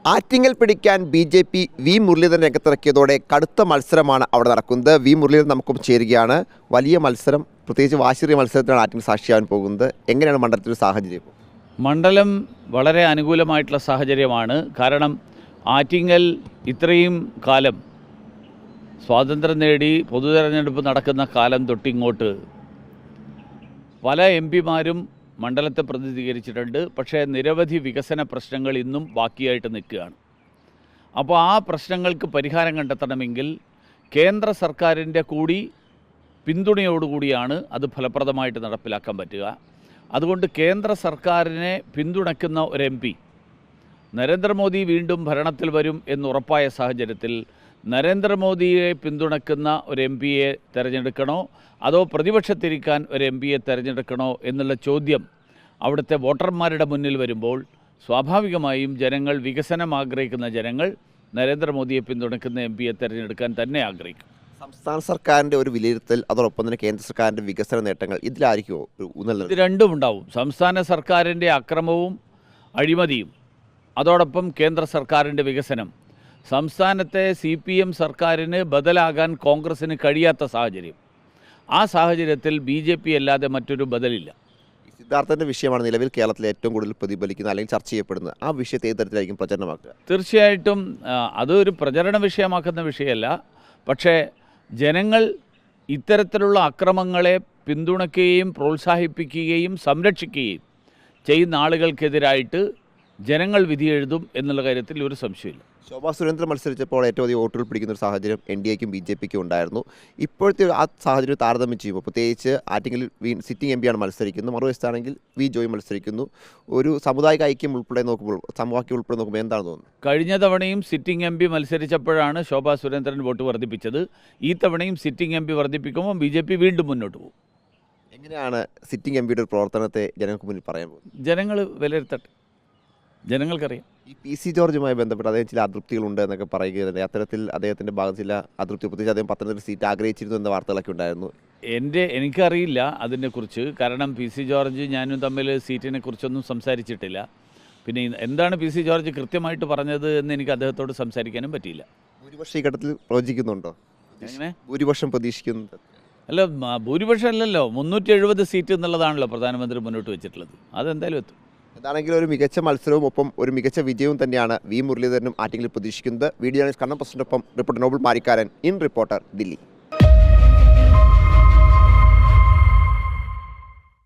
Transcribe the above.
ആറ്റിങ്ങൽ പിടിക്കാൻ BJP V Muraleedharan രംഗത്തിറക്കിയതോടെ കടുത്ത മത്സരമാണ് അവിടെ നടക്കുന്നത്. വി മുരളീധരൻ നമുക്കും ചേരുകയാണ്. വലിയ മത്സരം, പ്രത്യേകിച്ച് വാശിയേറിയ മത്സരത്തിനാണ് ആറ്റിങ്ങൽ സാക്ഷിയാവാൻ പോകുന്നത്. എങ്ങനെയാണ് മണ്ഡലത്തിൻ്റെ സാഹചര്യം? മണ്ഡലം വളരെ അനുകൂലമായിട്ടുള്ള സാഹചര്യമാണ്. കാരണം ആറ്റിങ്ങൽ ഇത്രയും കാലം സ്വാതന്ത്ര്യം നേടി പൊതുതെരഞ്ഞെടുപ്പ് നടക്കുന്ന കാലം തൊട്ടിങ്ങോട്ട് പല MP-മാരും മണ്ഡലത്തെ പ്രതിനിധീകരിച്ചിട്ടുണ്ട്. പക്ഷേ നിരവധി വികസന പ്രശ്നങ്ങൾ ഇന്നും ബാക്കിയായിട്ട് നിൽക്കുകയാണ്. അപ്പോൾ ആ പ്രശ്നങ്ങൾക്ക് പരിഹാരം കണ്ടെത്തണമെങ്കിൽ കേന്ദ്ര സർക്കാരിൻ്റെ കൂടി പിന്തുണയോടുകൂടിയാണ് അത് ഫലപ്രദമായിട്ട് നടപ്പിലാക്കാൻ പറ്റുക. അതുകൊണ്ട് കേന്ദ്ര സർക്കാരിനെ പിന്തുണയ്ക്കുന്ന ഒരു MP നരേന്ദ്രമോദി വീണ്ടും ഭരണത്തിൽ വരും എന്നുറപ്പായ സാഹചര്യത്തിൽ നരേന്ദ്രമോദിയെ പിന്തുണയ്ക്കുന്ന ഒരു MP-യെ തിരഞ്ഞെടുക്കണോ അതോ പ്രതിപക്ഷത്തിരിക്കാൻ ഒരു MP-യെ തിരഞ്ഞെടുക്കണോ എന്നുള്ള ചോദ്യം അവിടുത്തെ വോട്ടർമാരുടെ മുന്നിൽ വരുമ്പോൾ സ്വാഭാവികമായും ജനങ്ങൾ, വികസനം ആഗ്രഹിക്കുന്ന ജനങ്ങൾ നരേന്ദ്രമോദിയെ പിന്തുണയ്ക്കുന്ന MP-യെ തിരഞ്ഞെടുക്കാൻ തന്നെ ആഗ്രഹിക്കും. സംസ്ഥാന സർക്കാരിൻ്റെ ഒരു വിലയിരുത്തൽ, അതോടൊപ്പം തന്നെ കേന്ദ്ര സർക്കാരിൻ്റെ വികസന നേട്ടങ്ങൾ, ഇതിലായിരിക്കുമോ ഊന്നൽ? ഇത് രണ്ടും ഉണ്ടാവും. സംസ്ഥാന സർക്കാരിൻ്റെ അക്രമവും അഴിമതിയും, അതോടൊപ്പം കേന്ദ്ര സർക്കാരിൻ്റെ വികസനം. സംസ്ഥാനത്തെ CPM സർക്കാരിന് ബദലാകാൻ കോൺഗ്രസ്സിന് കഴിയാത്ത സാഹചര്യം. ആ സാഹചര്യത്തിൽ BJP അല്ലാതെ മറ്റൊരു ബദലില്ല. സിദ്ധാർത്ഥൻ്റെ വിഷയമാണ് നിലവിൽ കേരളത്തിൽ ഏറ്റവും കൂടുതൽ പ്രതിഫലിക്കുന്നത് അല്ലെങ്കിൽ ചർച്ച ചെയ്യപ്പെടുന്നത്. ആ വിഷയത്തെ ഏത് തരത്തിലായിരിക്കും പ്രചരണമാക്കുക? തീർച്ചയായിട്ടും അതൊരു പ്രചരണ വിഷയമാക്കുന്ന വിഷയമല്ല. പക്ഷേ ജനങ്ങൾ ഇത്തരത്തിലുള്ള അക്രമങ്ങളെ പിന്തുണയ്ക്കുകയും പ്രോത്സാഹിപ്പിക്കുകയും സംരക്ഷിക്കുകയും ചെയ്യുന്ന ആളുകൾക്കെതിരായിട്ട് ജനങ്ങൾ വിധിയെഴുതും എന്നുള്ള കാര്യത്തിൽ ഒരു സംശയമില്ല. ശോഭാ സുരേന്ദ്രൻ മത്സരിച്ചപ്പോൾ ഏറ്റവും അധികം വോട്ടുകൾ പിടിക്കുന്ന ഒരു സാഹചര്യം NDAയ്ക്കും BJPക്കും ഉണ്ടായിരുന്നു. ഇപ്പോഴത്തെ ആ സാഹചര്യം താരതമ്യം ചെയ്യുമ്പോൾ, പ്രത്യേകിച്ച് ആറ്റിങ്ങൽ സിറ്റിംഗ് MP-യാണ് മത്സരിക്കുന്നത്, മറുവശത്താണെങ്കിൽ വി ജോയ് മത്സരിക്കുന്നു. ഒരു സാമുദായിക ഐക്യം ഉൾപ്പെടെ നോക്കുമ്പോൾ, സമവാക്യം ഉൾപ്പെടെ നോക്കുമ്പോൾ എന്താണ് തോന്നുന്നത്? കഴിഞ്ഞ തവണയും സിറ്റിംഗ് MP മത്സരിച്ചപ്പോഴാണ് ശോഭാ സുരേന്ദ്രൻ വോട്ട് വർദ്ധിപ്പിച്ചത്. ഈ തവണയും സിറ്റിംഗ് MP വർദ്ധിപ്പിക്കുമ്പോൾ BJP വീണ്ടും മുന്നോട്ട് പോകും. എങ്ങനെയാണ് സിറ്റിംഗ് MP-യുടെ ഒരു പ്രവർത്തനത്തെ ജനങ്ങൾക്ക് മുന്നിൽ പറയാൻ പോകുന്നത്? ജനങ്ങൾ വിലയിരുത്തട്ടെ, ജനങ്ങൾക്കറിയാം. ഈ PC ജോർജുമായി ബന്ധപ്പെട്ട് അദ്ദേഹം ചില അതൃപ്തികളുണ്ട് എന്നൊക്കെ പറയുകയുണ്ട്. അത്തരത്തിൽ അദ്ദേഹത്തിൻ്റെ ഭാഗത്ത് ചില അതൃപ്തി, പ്രത്യേകിച്ച് അദ്ദേഹം പത്തനംതിട്ട സീറ്റ് ആഗ്രഹിച്ചിരുന്നു എന്ന വാർത്തകളൊക്കെ ഉണ്ടായിരുന്നു. എനിക്കറിയില്ല അതിനെക്കുറിച്ച്. കാരണം PC ജോർജ് ഞാനും തമ്മിൽ സീറ്റിനെ കുറിച്ചൊന്നും സംസാരിച്ചിട്ടില്ല. പിന്നെ എന്താണ് PC ജോർജ് കൃത്യമായിട്ട് പറഞ്ഞത് എന്ന് എനിക്ക് അദ്ദേഹത്തോട് സംസാരിക്കാനും പറ്റിയില്ല. ഭൂരിപക്ഷം ഈ ഘട്ടത്തിൽ പ്രവചിക്കുന്നുണ്ടോ? എങ്ങനെ ഭൂരിപക്ഷം പ്രതീക്ഷിക്കുന്നത്? അല്ല, ഭൂരിപക്ഷം അല്ലല്ലോ, 370 സീറ്റ് എന്നുള്ളതാണല്ലോ പ്രധാനമന്ത്രി മുന്നോട്ട് വെച്ചിട്ടുള്ളത്. അതെന്തായാലും എത്തും. എന്താണെങ്കിലും ഒരു മികച്ച മത്സരവും ഒപ്പം ഒരു മികച്ച വിജയവും തന്നെയാണ് വി മുരളീധരനും ആറ്റിങ്ങലിൽ പ്രതീക്ഷിക്കുന്നത്. വീഡിയോ ജേർണലിസ്റ്റ് കണ്ണൻ പ്രസിഡന്റൊപ്പം reporter Noble Marikkaran, in reporter, Delhi.